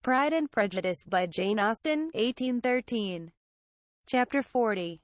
Pride and Prejudice by Jane Austen, 1813. Chapter 40.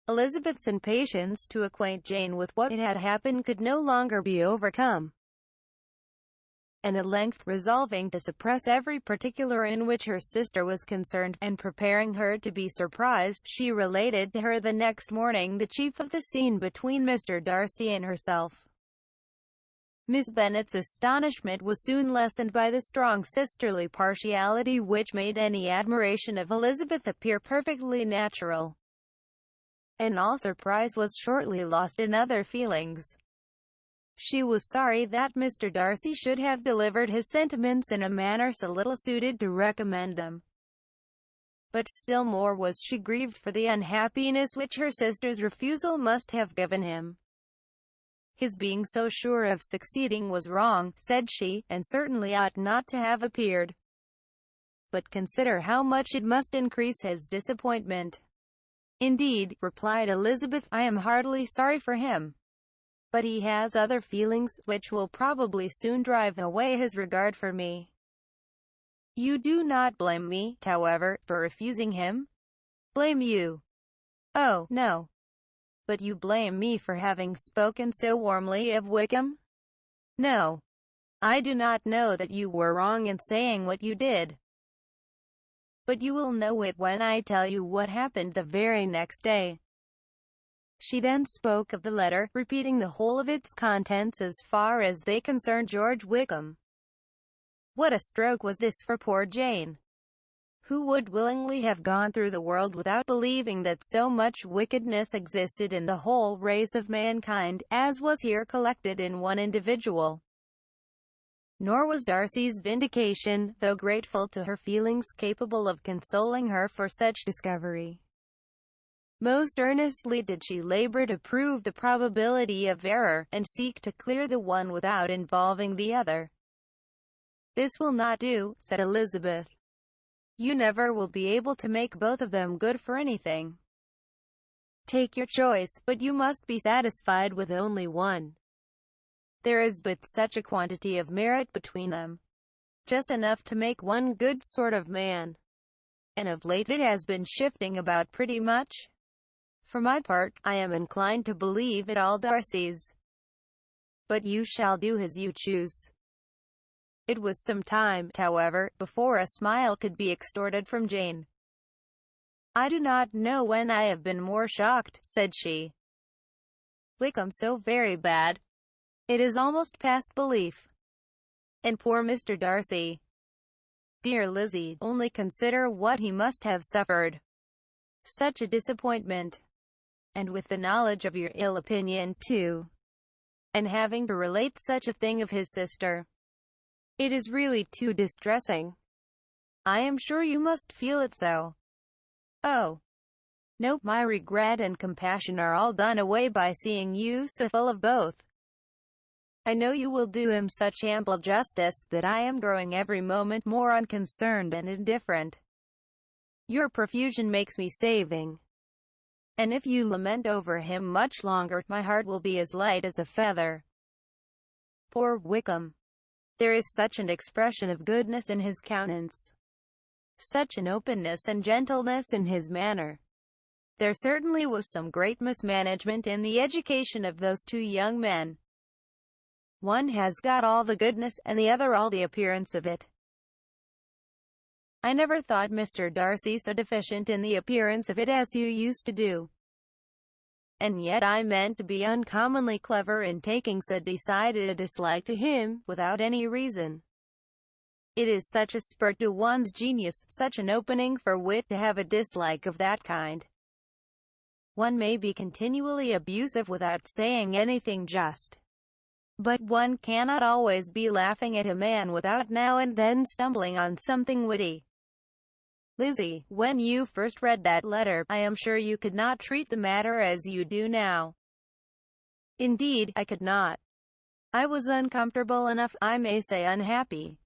Elizabeth's impatience to acquaint Jane with what had happened could no longer be overcome, and at length, resolving to suppress every particular in which her sister was concerned, and preparing her to be surprised, she related to her the next morning the chief of the scene between Mr. Darcy and herself. Miss Bennet's astonishment was soon lessened by the strong sisterly partiality which made any admiration of Elizabeth appear perfectly natural, and all surprise was shortly lost in other feelings. She was sorry that Mr. Darcy should have delivered his sentiments in a manner so little suited to recommend them, but still more was she grieved for the unhappiness which her sister's refusal must have given him. His being so sure of succeeding was wrong, said she, and certainly ought not to have appeared. But consider how much it must increase his disappointment. Indeed, replied Elizabeth, I am heartily sorry for him, but he has other feelings, which will probably soon drive away his regard for me. You do not blame me, however, for refusing him? Blame you? Oh, no. But you blame me for having spoken so warmly of Wickham? No. I do not know that you were wrong in saying what you did, but you will know it when I tell you what happened the very next day. She then spoke of the letter, repeating the whole of its contents as far as they concerned George Wickham. What a stroke was this for poor Jane! Who would willingly have gone through the world without believing that so much wickedness existed in the whole race of mankind, as was here collected in one individual? Nor was Darcy's vindication, though grateful to her feelings, capable of consoling her for such discovery. Most earnestly did she labor to prove the probability of error, and seek to clear the one without involving the other. This will not do, said Elizabeth. You never will be able to make both of them good for anything. Take your choice, but you must be satisfied with only one. There is but such a quantity of merit between them, just enough to make one good sort of man, and of late it has been shifting about pretty much. For my part, I am inclined to believe it all Darcy's, but you shall do as you choose. It was some time, however, before a smile could be extorted from Jane. I do not know when I have been more shocked, said she. Wickham so very bad. It is almost past belief. And poor Mr. Darcy. Dear Lizzie, only consider what he must have suffered. Such a disappointment. And with the knowledge of your ill opinion, too. And having to relate such a thing of his sister. It is really too distressing. I am sure you must feel it so. Oh, no, my regret and compassion are all done away by seeing you so full of both. I know you will do him such ample justice, that I am growing every moment more unconcerned and indifferent. Your profusion makes me saving, and if you lament over him much longer, my heart will be as light as a feather. Poor Wickham! There is such an expression of goodness in his countenance, such an openness and gentleness in his manner. There certainly was some great mismanagement in the education of those two young men. One has got all the goodness, and the other all the appearance of it. I never thought Mr. Darcy so deficient in the appearance of it as you used to do. And yet I meant to be uncommonly clever in taking so decided a dislike to him, without any reason. It is such a spur to one's genius, such an opening for wit, to have a dislike of that kind. One may be continually abusive without saying anything just, but one cannot always be laughing at a man without now and then stumbling on something witty. Lizzie, when you first read that letter, I am sure you could not treat the matter as you do now. Indeed, I could not. I was uncomfortable enough, I may say unhappy,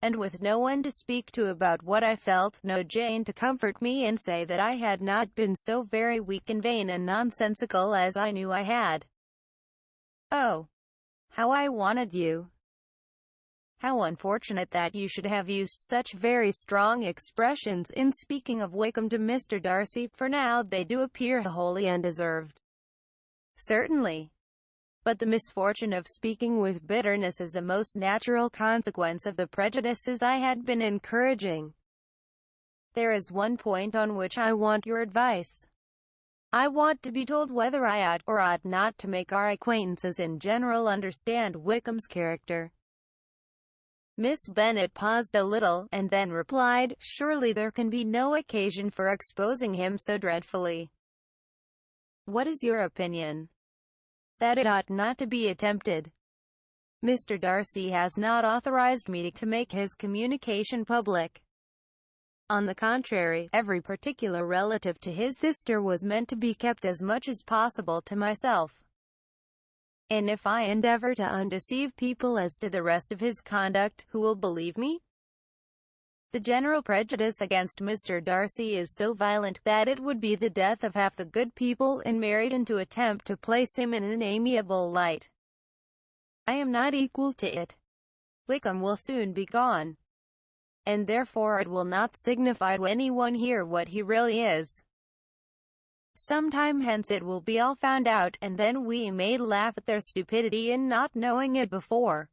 and with no one to speak to about what I felt, no Jane to comfort me and say that I had not been so very weak and vain and nonsensical as I knew I had. Oh, how I wanted you! How unfortunate that you should have used such very strong expressions in speaking of Wickham to Mr. Darcy, for now they do appear wholly undeserved. Certainly. But the misfortune of speaking with bitterness is a most natural consequence of the prejudices I had been encouraging. There is one point on which I want your advice. I want to be told whether I ought or ought not to make our acquaintances in general understand Wickham's character. Miss Bennet paused a little, and then replied, "Surely there can be no occasion for exposing him so dreadfully." "What is your opinion?" "That it ought not to be attempted. Mr. Darcy has not authorized me to make his communication public. On the contrary, every particular relative to his sister was meant to be kept as much as possible to myself. And if I endeavor to undeceive people as to the rest of his conduct, who will believe me? The general prejudice against Mr. Darcy is so violent, that it would be the death of half the good people in Meryton to attempt to place him in an amiable light. I am not equal to it. Wickham will soon be gone, and therefore it will not signify to anyone here what he really is. Some time hence it will be all found out, and then we may laugh at their stupidity in not knowing it before.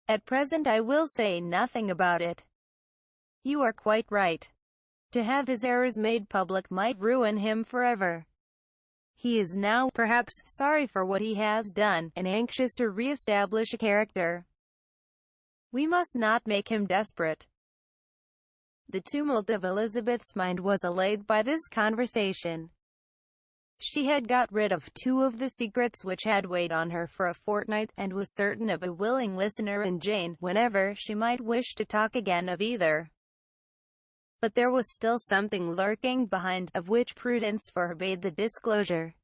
At present I will say nothing about it. You are quite right. To have his errors made public might ruin him forever. He is now, perhaps, sorry for what he has done, and anxious to re-establish a character. We must not make him desperate." The tumult of Elizabeth's mind was allayed by this conversation. She had got rid of two of the secrets which had weighed on her for a fortnight, and was certain of a willing listener in Jane, whenever she might wish to talk again of either. But there was still something lurking behind, of which prudence forbade the disclosure.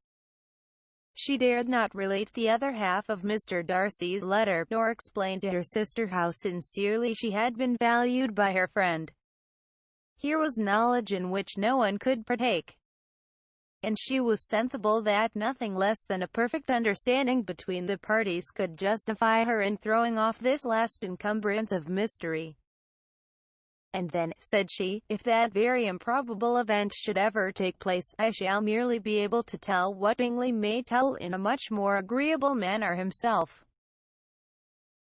She dared not relate the other half of Mr. Darcy's letter, nor explain to her sister how sincerely she had been valued by her friend. Here was knowledge in which no one could partake, and she was sensible that nothing less than a perfect understanding between the parties could justify her in throwing off this last encumbrance of mystery. "And then," said she, "if that very improbable event should ever take place, I shall merely be able to tell what Bingley may tell in a much more agreeable manner himself.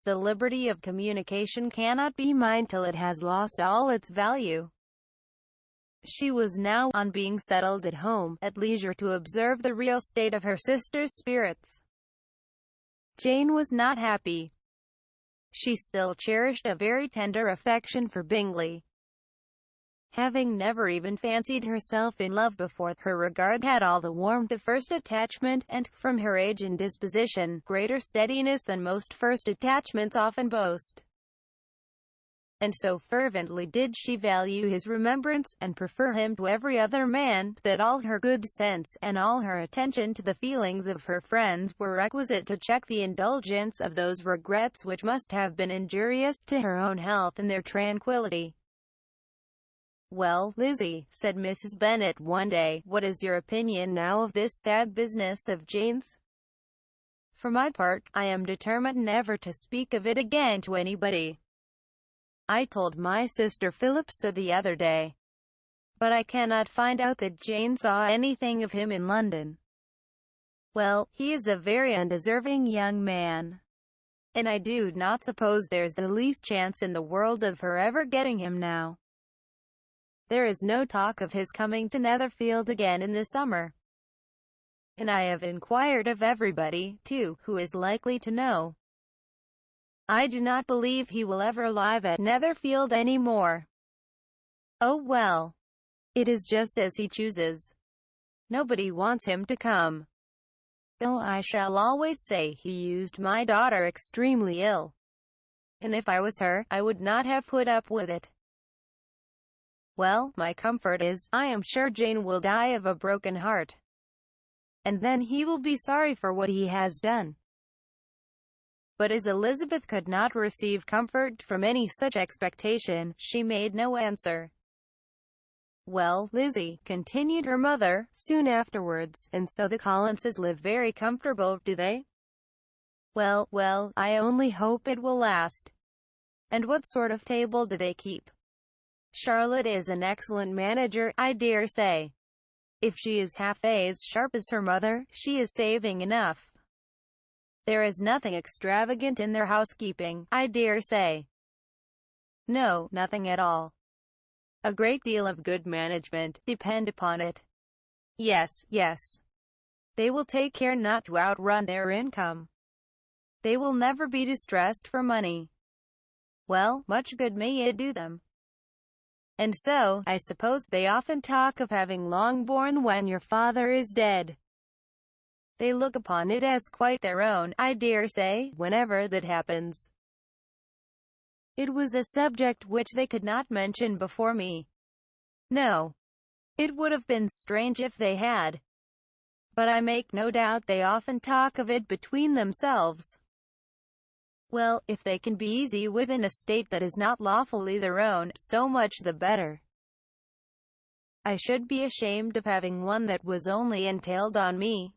The liberty of communication cannot be mine till it has lost all its value." She was now, on being settled at home, at leisure to observe the real state of her sister's spirits. Jane was not happy. She still cherished a very tender affection for Bingley. Having never even fancied herself in love before, her regard had all the warmth of first attachment, and, from her age and disposition, greater steadiness than most first attachments often boast. And so fervently did she value his remembrance, and prefer him to every other man, that all her good sense, and all her attention to the feelings of her friends, were requisite to check the indulgence of those regrets which must have been injurious to her own health and their tranquillity. "Well, Lizzie," said Mrs. Bennet one day, "what is your opinion now of this sad business of Jane's?" "For my part, I am determined never to speak of it again to anybody. I told my sister Philip so the other day. But I cannot find out that Jane saw anything of him in London. Well, he is a very undeserving young man, and I do not suppose there's the least chance in the world of her ever getting him now. There is no talk of his coming to Netherfield again in the summer. And I have inquired of everybody, too, who is likely to know. I do not believe he will ever live at Netherfield any more. Oh well, it is just as he chooses. Nobody wants him to come. Though I shall always say he used my daughter extremely ill, and if I was her, I would not have put up with it. Well, my comfort is, I am sure Jane will die of a broken heart, and then he will be sorry for what he has done." But as Elizabeth could not receive comfort from any such expectation, she made no answer. "Well, Lizzie," continued her mother, soon afterwards, "and so the Collinses live very comfortable, do they?" Well, I only hope it will last. And what sort of table do they keep? Charlotte is an excellent manager, I dare say. If she is half as sharp as her mother, she is saving enough. There is nothing extravagant in their housekeeping, I dare say. No, nothing at all. A great deal of good management, depend upon it. Yes, yes. They will take care not to outrun their income. They will never be distressed for money. Well, much good may it do them. And so, I suppose, they often talk of having Longbourn when your father is dead. They look upon it as quite their own, I dare say, whenever that happens. It was a subject which they could not mention before me. No. It would have been strange if they had. But I make no doubt they often talk of it between themselves. Well, if they can be easy with an estate that is not lawfully their own, so much the better. I should be ashamed of having one that was only entailed on me.